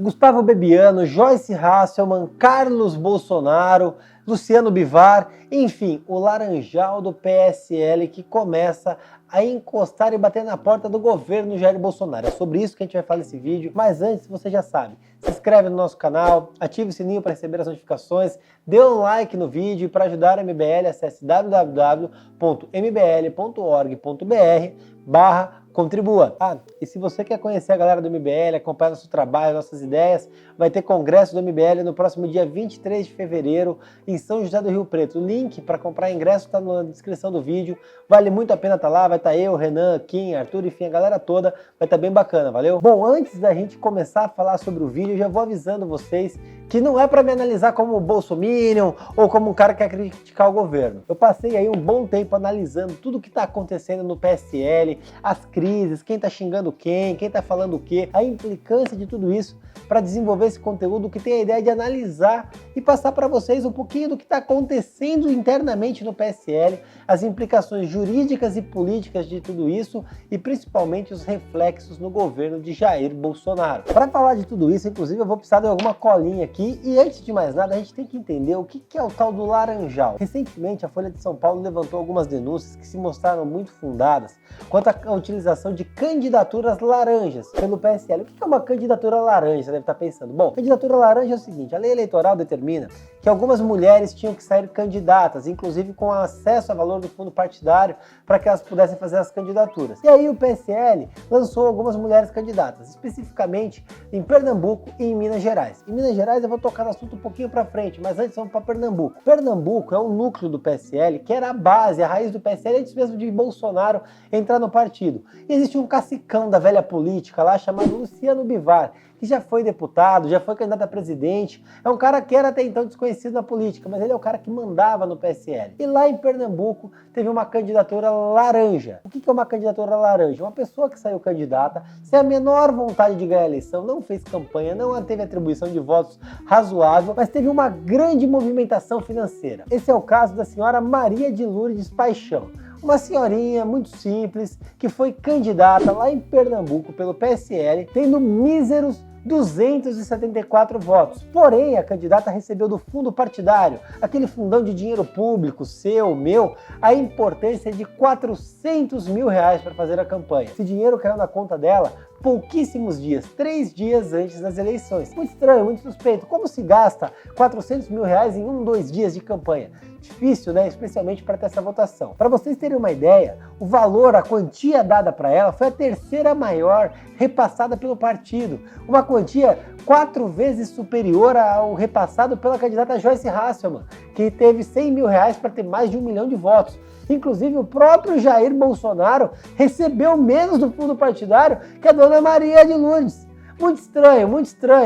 Gustavo Bebiano, Joyce Hasselmann, Carlos Bolsonaro, Luciano Bivar, enfim, o laranjal do PSL que começa a encostar e bater na porta do governo Jair Bolsonaro. É sobre isso que a gente vai falar nesse vídeo, mas antes você já sabe, se inscreve no nosso canal, ative o sininho para receber as notificações, dê um like no vídeo e para ajudar a MBL acesse www.mbl.org.br/contribua. E se você quer conhecer a galera do MBL, acompanhar nosso trabalho, nossas ideias, vai ter congresso do MBL no próximo dia 23 de fevereiro em São José do Rio Preto. O link para comprar ingresso está na descrição do vídeo, vale muito a pena estar lá, vai estar eu, Renan, Kim, Arthur, enfim, a galera toda, vai estar bem bacana, valeu? Bom, antes da gente começar a falar sobre o vídeo, eu já vou avisando vocês que não é para me analisar como bolsominion ou como um cara que quer criticar o governo. Eu passei aí um bom tempo analisando tudo o que está acontecendo no PSL, as crises, quem está xingando quem está falando o quê, a implicância de tudo isso para desenvolver esse conteúdo que tem a ideia de analisar e passar para vocês um pouquinho do que está acontecendo internamente no PSL, as implicações jurídicas e políticas de tudo isso e principalmente os reflexos no governo de Jair Bolsonaro. Para falar de tudo isso, inclusive, eu vou precisar de alguma colinha aqui e antes de mais nada a gente tem que entender o que é o tal do laranjal. Recentemente a Folha de São Paulo levantou algumas denúncias que se mostraram muito fundadas quanto à utilização de candidaturas laranjas pelo PSL. O que é uma candidatura laranja? Você deve estar pensando. Bom, candidatura laranja é o seguinte, a lei eleitoral determina que algumas mulheres tinham que sair candidatas, inclusive com acesso a valor do fundo partidário, para que elas pudessem fazer as candidaturas. E aí o PSL lançou algumas mulheres candidatas, especificamente em Pernambuco e em Minas Gerais. Em Minas Gerais eu vou tocar no assunto um pouquinho para frente, mas antes vamos para Pernambuco. Pernambuco é um núcleo do PSL que era a base, a raiz do PSL antes mesmo de Bolsonaro entrar no partido. E existe um cacicão da velha política lá chamado Luciano Bivar, que já foi deputado, já foi candidato a presidente, é um cara que era até então desconhecido na política, mas ele é o cara que mandava no PSL. E lá em Pernambuco teve uma candidatura laranja. O que é uma candidatura laranja? Uma pessoa que saiu candidata, sem a menor vontade de ganhar a eleição, não fez campanha, não teve atribuição de votos razoável, mas teve uma grande movimentação financeira. Esse é o caso da senhora Maria de Lourdes Paixão. Uma senhorinha muito simples que foi candidata lá em Pernambuco pelo PSL, tendo míseros 274 votos. Porém, a candidata recebeu do fundo partidário, aquele fundão de dinheiro público, seu, meu, a importância de R$400 mil para fazer a campanha. Esse dinheiro caiu na conta dela pouquíssimos dias, 3 dias antes das eleições. Muito estranho, muito suspeito. Como se gasta R$400 mil em 2 dias de campanha? Difícil, né? Especialmente para ter essa votação. Para vocês terem uma ideia, o valor, a quantia dada para ela foi a terceira maior repassada pelo partido. Uma quantia 4 vezes superior ao repassado pela candidata Joyce Hasselmann, que teve R$100 mil para ter mais de 1 milhão de votos. Inclusive o próprio Jair Bolsonaro recebeu menos do fundo partidário que a dona Maria de Lourdes. Muito estranho,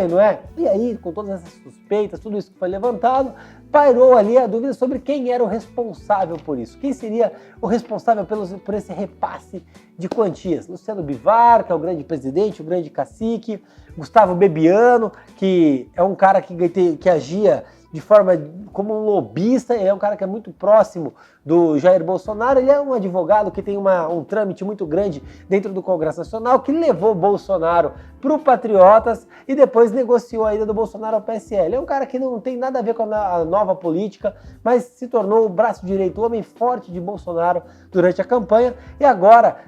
não é? E aí, com todas essas suspeitas, tudo isso que foi levantado, pairou ali a dúvida sobre quem era o responsável por isso. Quem seria o responsável por esse repasse de quantias? Luciano Bivar, que é o grande presidente, o grande cacique, Gustavo Bebiano, que é um cara que agia de forma como um lobista, ele é um cara que é muito próximo do Jair Bolsonaro, ele é um advogado que tem um trâmite muito grande dentro do Congresso Nacional, que levou Bolsonaro para o Patriotas e depois negociou a ida do Bolsonaro ao PSL. É um cara que não tem nada a ver com a nova política, mas se tornou o braço direito, o homem forte de Bolsonaro durante a campanha e agora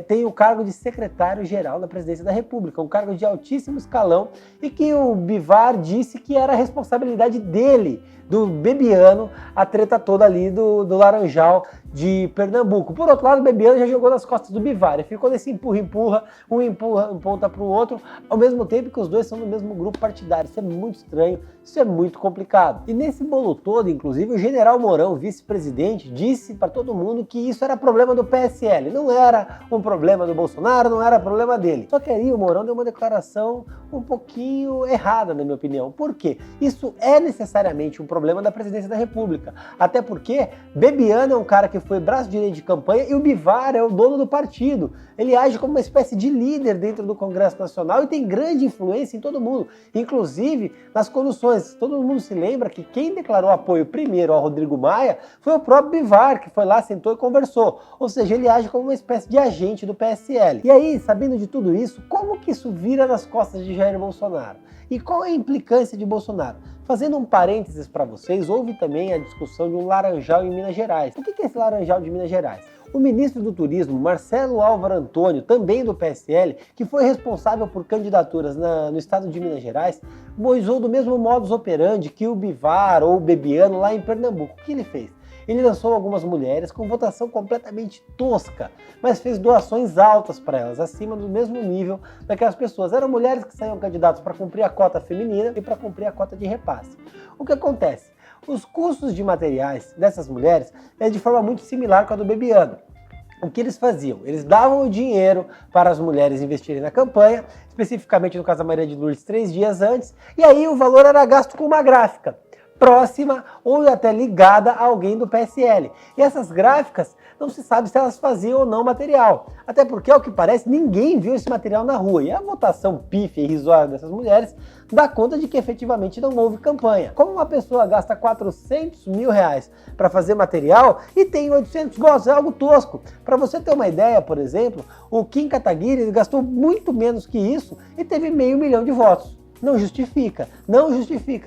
tem o cargo de secretário-geral da Presidência da República, um cargo de altíssimo escalão e que o Bivar disse que era a responsabilidade dele, do Bebiano, a treta toda ali do Laranjal de Pernambuco. Por outro lado, o Bebiano já jogou nas costas do Bivar, e ficou nesse empurra-empurra, um empurra um ponta para o outro, ao mesmo tempo que os dois são do mesmo grupo partidário. Isso é muito estranho, isso é muito complicado. E nesse bolo todo, inclusive, o general Mourão, vice-presidente, disse para todo mundo que isso era problema do PSL, não era um problema do Bolsonaro, não era problema dele. Só que aí o Mourão deu uma declaração um pouquinho errada, na minha opinião. Por quê? Isso é necessariamente um problema da presidência da República. Até porque Bebiano é um cara que foi braço direito de campanha e o Bivar é o dono do partido. Ele age como uma espécie de líder dentro do Congresso Nacional e tem grande influência em todo mundo, inclusive nas conduções. Todo mundo se lembra que quem declarou apoio primeiro ao Rodrigo Maia foi o próprio Bivar, que foi lá, sentou e conversou. Ou seja, ele age como uma espécie de agente do PSL. E aí, sabendo de tudo isso, como que isso vira nas costas de Jair Bolsonaro? E qual é a implicância de Bolsonaro? Fazendo um parênteses para vocês, houve também a discussão de um laranjal em Minas Gerais. O que é esse laranjal de Minas Gerais? O ministro do Turismo, Marcelo Álvaro Antônio, também do PSL, que foi responsável por candidaturas no estado de Minas Gerais, usou do mesmo modus operandi que o Bivar ou o Bebiano lá em Pernambuco. O que ele fez? Ele lançou algumas mulheres com votação completamente tosca, mas fez doações altas para elas, acima do mesmo nível daquelas pessoas. Eram mulheres que saíam candidatas para cumprir a cota feminina e para cumprir a cota de repasse. O que acontece? Os custos de materiais dessas mulheres é de forma muito similar com a do Bebiano. O que eles faziam? Eles davam o dinheiro para as mulheres investirem na campanha, especificamente no caso da Maria de Lourdes 3 dias antes, e aí o valor era gasto com uma gráfica próxima ou até ligada a alguém do PSL. E essas gráficas, não se sabe se elas faziam ou não material. Até porque, ao que parece, ninguém viu esse material na rua. E a votação pífia e irrisória dessas mulheres dá conta de que efetivamente não houve campanha. Como uma pessoa gasta 400 mil reais para fazer material e tem 800 votos, é algo tosco. Para você ter uma ideia, por exemplo, o Kim Kataguiri gastou muito menos que isso e teve 500 mil de votos. Não justifica,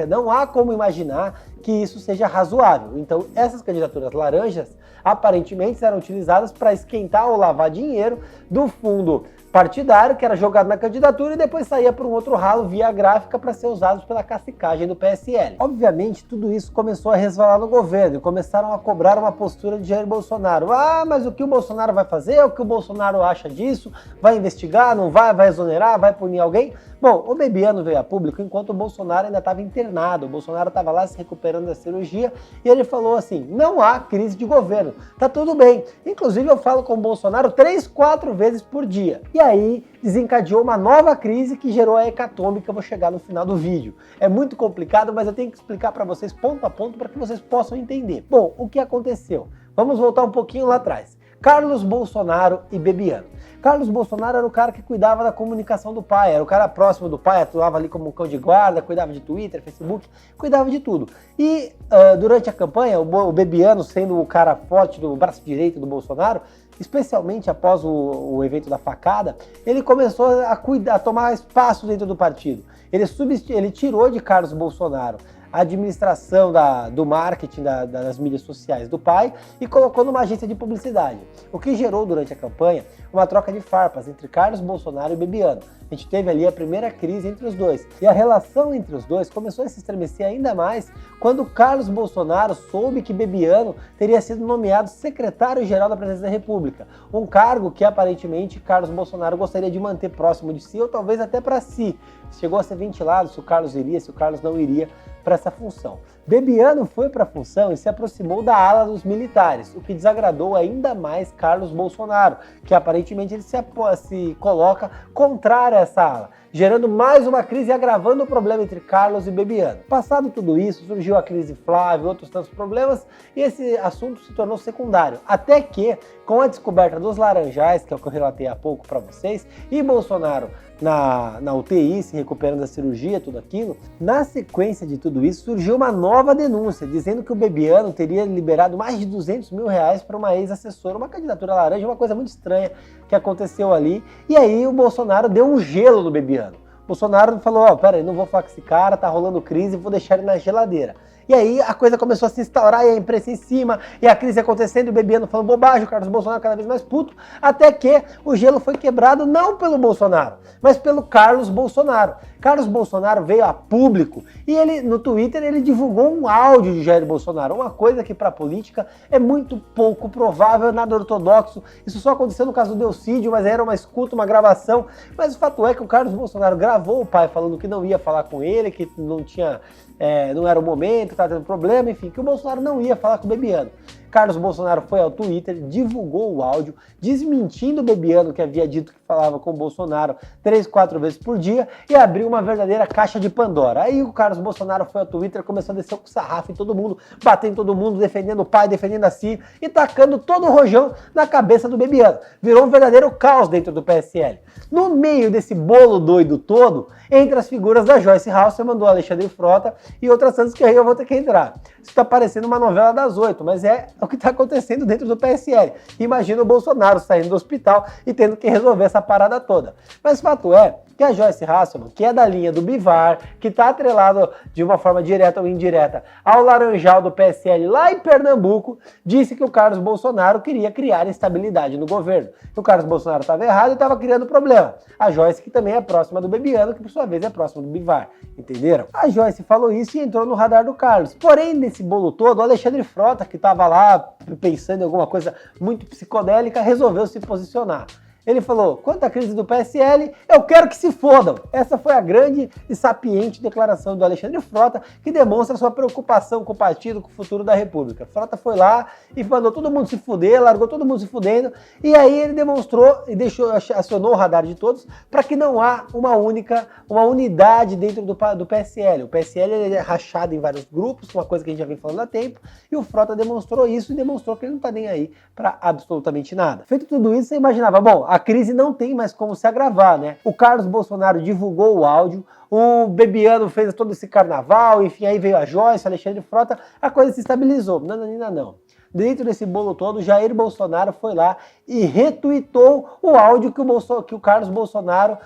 não há como imaginar que isso seja razoável. Então, essas candidaturas laranjas, aparentemente, eram utilizadas para esquentar ou lavar dinheiro do fundo partidário, que era jogado na candidatura e depois saía por um outro ralo via gráfica para ser usados pela cacicagem do PSL. Obviamente, tudo isso começou a resvalar no governo e começaram a cobrar uma postura de Jair Bolsonaro. Ah, mas o que o Bolsonaro vai fazer? O que o Bolsonaro acha disso? Vai investigar? Não vai? Vai exonerar? Vai punir alguém? Bom, o Bebiano veio a público enquanto o Bolsonaro ainda estava internado. O Bolsonaro estava lá se recuperando da cirurgia e ele falou assim, não há crise de governo, tá tudo bem. Inclusive eu falo com o Bolsonaro 3, 4 vezes por dia. E aí desencadeou uma nova crise que gerou a hecatombe que eu vou chegar no final do vídeo. É muito complicado, mas eu tenho que explicar para vocês ponto a ponto para que vocês possam entender. Bom, o que aconteceu? Vamos voltar um pouquinho lá atrás. Carlos Bolsonaro e Bebiano. Carlos Bolsonaro era o cara que cuidava da comunicação do pai, era o cara próximo do pai, atuava ali como um cão de guarda, cuidava de Twitter, Facebook, cuidava de tudo. E durante a campanha, o Bebiano, sendo o cara forte do braço direito do Bolsonaro, especialmente após o evento da facada, ele começou a tomar espaço dentro do partido. Ele tirou de Carlos Bolsonaro a administração do marketing das mídias sociais do pai e colocou numa agência de publicidade, o que gerou durante a campanha uma troca de farpas entre Carlos Bolsonaro e Bebiano. A gente teve ali a primeira crise entre os dois e a relação entre os dois começou a se estremecer ainda mais quando Carlos Bolsonaro soube que Bebiano teria sido nomeado secretário-geral da Presidência da República, um cargo que aparentemente Carlos Bolsonaro gostaria de manter próximo de si ou talvez até para si. Chegou a ser ventilado se o Carlos iria, se o Carlos não iria para essa função. Bebiano foi para a função e se aproximou da ala dos militares, o que desagradou ainda mais Carlos Bolsonaro, que aparentemente ele se coloca contrário a essa ala, gerando mais uma crise e agravando o problema entre Carlos e Bebiano. Passado tudo isso, surgiu a crise Flávio, outros tantos problemas, e esse assunto se tornou secundário. Até que, com a descoberta dos laranjais, que é o que eu relatei há pouco para vocês, e Bolsonaro na UTI, se recuperando da cirurgia, tudo aquilo, na sequência de tudo isso, surgiu uma nova denúncia, dizendo que o Bebiano teria liberado mais de 200 mil reais para uma ex-assessora, uma candidatura laranja, uma coisa muito estranha que aconteceu ali, e aí o Bolsonaro deu um gelo no Bebiano. O Bolsonaro falou, peraí, não vou falar com esse cara, tá rolando crise, vou deixar ele na geladeira. E aí a coisa começou a se instaurar e a imprensa em cima, e a crise acontecendo, e o Bebiano falando bobagem, o Carlos Bolsonaro cada vez mais puto, até que o gelo foi quebrado não pelo Bolsonaro, mas pelo Carlos Bolsonaro. Carlos Bolsonaro veio a público e ele no Twitter ele divulgou um áudio de Jair Bolsonaro, uma coisa que para a política é muito pouco provável, nada ortodoxo. Isso só aconteceu no caso do Delcídio, mas era uma escuta, uma gravação. Mas o fato é que o Carlos Bolsonaro gravou o pai falando que não ia falar com ele, que não tinha, não era o momento, estava tendo problema, enfim, que o Bolsonaro não ia falar com o Bebiano. Carlos Bolsonaro foi ao Twitter, divulgou o áudio, desmentindo o Bebiano, que havia dito que falava com o Bolsonaro 3, 4 vezes por dia, e abriu uma verdadeira caixa de Pandora. Aí o Carlos Bolsonaro foi ao Twitter, começou a descer com o sarrafo em todo mundo, batendo em todo mundo, defendendo o pai, defendendo a si, e tacando todo o rojão na cabeça do Bebiano. Virou um verdadeiro caos dentro do PSL. No meio desse bolo doido todo, entre as figuras da Joyce Hasselmann, do Alexandre Frota e outras tantas que aí eu vou ter que entrar. Isso está parecendo uma novela das 8, mas é o que está acontecendo dentro do PSL. Imagina o Bolsonaro saindo do hospital e tendo que resolver essa parada toda. Mas fato é que a Joyce Hasselmann, que é da linha do Bivar, que está atrelado de uma forma direta ou indireta ao Laranjal do PSL lá em Pernambuco, disse que o Carlos Bolsonaro queria criar instabilidade no governo. O Carlos Bolsonaro estava errado e estava criando problema. A Joyce, que também é próxima do Bebiano, que por sua vez é próxima do Bivar. Entenderam? A Joyce falou isso e entrou no radar do Carlos. Porém, nesse bolo todo, o Alexandre Frota, que estava lá pensando em alguma coisa muito psicodélica, resolveu se posicionar. Ele falou, quanto à crise do PSL, eu quero que se fodam. Essa foi a grande e sapiente declaração do Alexandre Frota, que demonstra sua preocupação com o partido, com o futuro da República. Frota foi lá e mandou todo mundo se fuder, largou todo mundo se fudendo, e aí ele demonstrou e acionou o radar de todos para que não há uma unidade dentro do PSL. O PSL ele é rachado em vários grupos, uma coisa que a gente já vem falando há tempo, e o Frota demonstrou isso e demonstrou que ele não está nem aí para absolutamente nada. Feito tudo isso, você imaginava, bom, a crise não tem mais como se agravar, né? O Carlos Bolsonaro divulgou o áudio, o Bebiano fez todo esse carnaval, enfim, aí veio a Joyce, Alexandre Frota, a coisa se estabilizou. Não. Dentro desse bolo todo, Jair Bolsonaro foi lá e retuitou o áudio que o Carlos Bolsonaro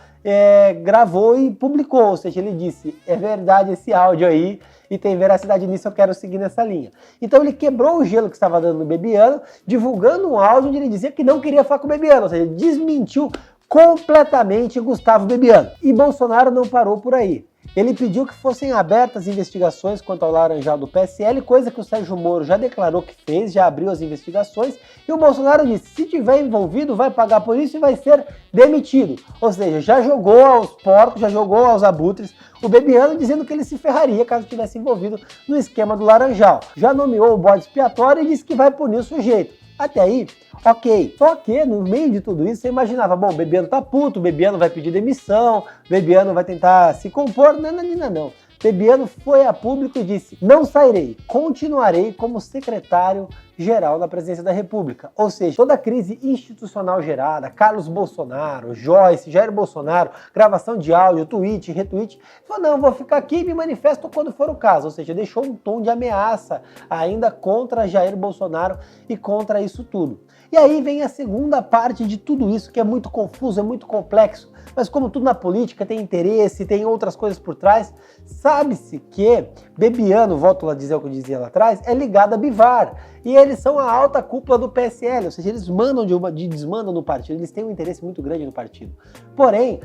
gravou e publicou. Ou seja, ele disse, é verdade esse áudio aí, e tem veracidade nisso, eu quero seguir nessa linha. Então ele quebrou o gelo que estava dando no Bebiano, divulgando um áudio onde ele dizia que não queria falar com o Bebiano, ou seja, ele desmentiu completamente Gustavo Bebiano. E Bolsonaro não parou por aí. Ele pediu que fossem abertas investigações quanto ao Laranjal do PSL, coisa que o Sérgio Moro já declarou que fez, já abriu as investigações, e o Bolsonaro disse, se tiver envolvido, vai pagar por isso e vai ser demitido. Ou seja, já jogou aos porcos, já jogou aos abutres, o Bebiano dizendo que ele se ferraria caso tivesse envolvido no esquema do Laranjal. Já nomeou o bode expiatório e disse que vai punir o sujeito. Até aí, ok. Só que, no meio de tudo isso, você imaginava, bom, o Bebiano tá puto, o Bebiano vai pedir demissão, o Bebiano vai tentar se compor. Não. Bebiano foi a público e disse, não sairei, continuarei como secretário-geral da Presidência da República. Ou seja, toda a crise institucional gerada, Carlos Bolsonaro, Joyce, Jair Bolsonaro, gravação de áudio, tweet, retweet, falou, não, vou ficar aqui e me manifesto quando for o caso. Ou seja, deixou um tom de ameaça ainda contra Jair Bolsonaro e contra isso tudo. E aí vem a segunda parte de tudo isso, que é muito confuso, é muito complexo, mas como tudo na política tem interesse, tem outras coisas por trás, sabe-se que Bebiano, volto a dizer o que eu dizia lá atrás, é ligado a Bivar, e eles são a alta cúpula do PSL, ou seja, eles mandam desmandam no partido, eles têm um interesse muito grande no partido. Porém,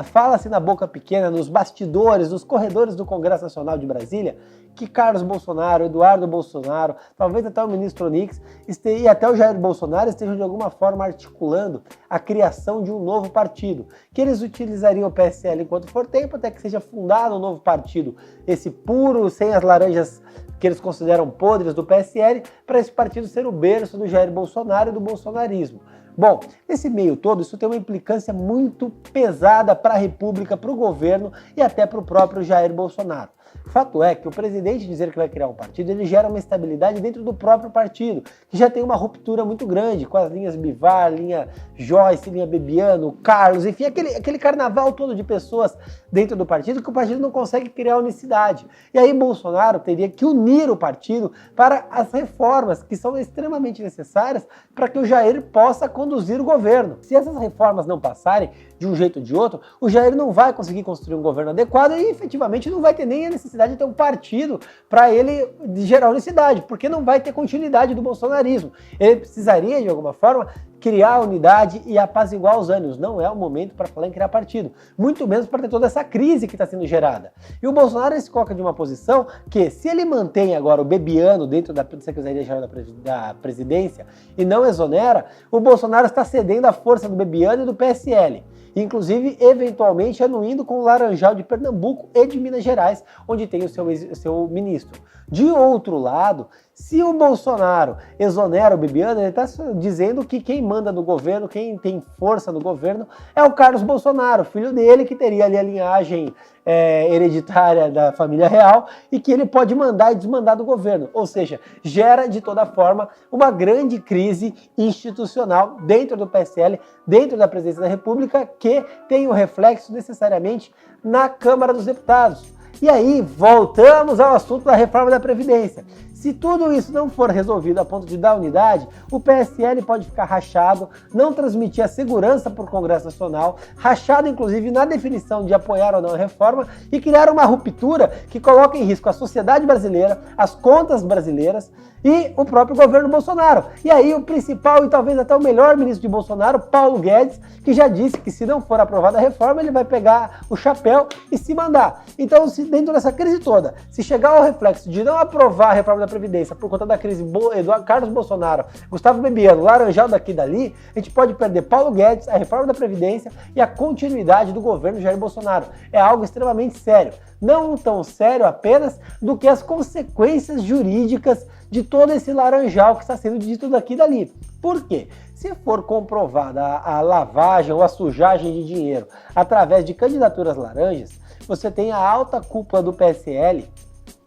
fala-se na boca pequena, nos bastidores, nos corredores do Congresso Nacional de Brasília, que Carlos Bolsonaro, Eduardo Bolsonaro, talvez até o ministro Onix e até o Jair Bolsonaro estejam de alguma forma articulando a criação de um novo partido, que eles utilizariam o PSL enquanto for tempo, até que seja fundado um novo partido, esse puro, sem as laranjas que eles consideram podres do PSL, para esse partido ser o berço do Jair Bolsonaro e do bolsonarismo. Bom, nesse meio todo, isso tem uma implicância muito pesada para a República, para o governo e até para o próprio Jair Bolsonaro. Fato é que o presidente dizer que vai criar um partido, ele gera uma estabilidade dentro do próprio partido, que já tem uma ruptura muito grande, com as linhas Bivar, linha Joyce, linha Bebiano, Carlos, enfim, aquele carnaval todo de pessoas dentro do partido, que o partido não consegue criar unicidade. E aí Bolsonaro teria que unir o partido para as reformas que são extremamente necessárias para que o Jair possa conduzir o governo. Se essas reformas não passarem de um jeito ou de outro, o Jair não vai conseguir construir um governo adequado e efetivamente não vai ter nem a necessidade de ter um partido para ele gerar unicidade, porque não vai ter continuidade do bolsonarismo. Ele precisaria, de alguma forma, criar unidade e apaziguar os ânimos. Não é o momento para falar em criar partido, muito menos para ter toda essa crise que está sendo gerada. E o Bolsonaro se coloca de uma posição que, se ele mantém agora o Bebiano dentro da Secretaria-Geral da Presidência e não exonera, o Bolsonaro está cedendo a força do Bebiano e do PSL. Inclusive, eventualmente, anuindo com o Laranjal de Pernambuco e de Minas Gerais, onde tem o seu ministro. De outro lado, Se o Bolsonaro exonera o Bibiano, ele está dizendo que quem manda no governo, quem tem força no governo, é o Carlos Bolsonaro, filho dele, que teria ali a linhagem hereditária da família real e que ele pode mandar e desmandar do governo. Ou seja, gera de toda forma uma grande crise institucional dentro do PSL, dentro da Presidência da República, que tem um reflexo necessariamente na Câmara dos Deputados. E aí, voltamos ao assunto da reforma da Previdência. Se tudo isso não for resolvido a ponto de dar unidade, o PSL pode ficar rachado, não transmitir a segurança para o Congresso Nacional, rachado inclusive na definição de apoiar ou não a reforma e criar uma ruptura que coloque em risco a sociedade brasileira, as contas brasileiras e o próprio governo Bolsonaro. E aí o principal e talvez até o melhor ministro de Bolsonaro, Paulo Guedes, que já disse que se não for aprovada a reforma, ele vai pegar o chapéu e se mandar. Então, se dentro dessa crise toda, se chegar ao reflexo de não aprovar a reforma da Previdência por conta da crise Eduardo Carlos Bolsonaro, Gustavo Bebiano, Laranjal daqui e dali, a gente pode perder Paulo Guedes, a reforma da Previdência e a continuidade do governo Jair Bolsonaro. É algo extremamente sério. Não tão sério apenas do que as consequências jurídicas de todo esse laranjal que está sendo dito daqui e dali. Por quê? Se for comprovada a lavagem ou a sujagem de dinheiro através de candidaturas laranjas, você tem a alta cúpula do PSL,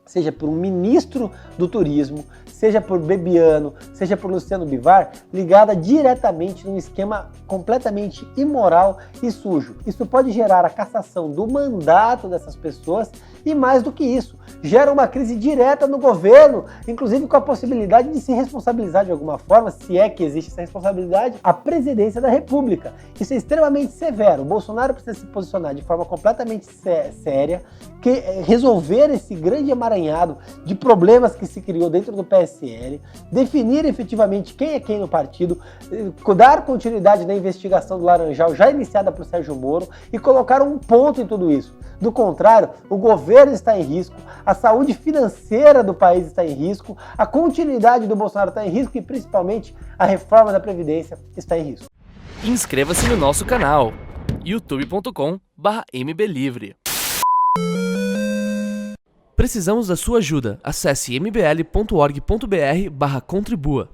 seja por um ministro do turismo, seja por Bebiano, seja por Luciano Bivar, ligada diretamente num esquema completamente imoral e sujo. Isso pode gerar a cassação do mandato dessas pessoas e, mais do que isso, gera uma crise direta no governo, inclusive com a possibilidade de se responsabilizar de alguma forma, se é que existe essa responsabilidade, a presidência da República. Isso é extremamente severo. O Bolsonaro precisa se posicionar de forma completamente séria, resolver esse grande emaranhado de problemas que se criou dentro do PSL, definir efetivamente quem é quem no partido, dar continuidade na investigação do Laranjal já iniciada por Sérgio Moro e colocar um ponto em tudo isso. Do contrário, o governo está em risco, a saúde financeira do país está em risco, a continuidade do Bolsonaro está em risco e principalmente a reforma da Previdência está em risco. Inscreva-se no nosso canal youtube.com/mblivre. Precisamos da sua ajuda. Acesse mbl.org.br/contribua.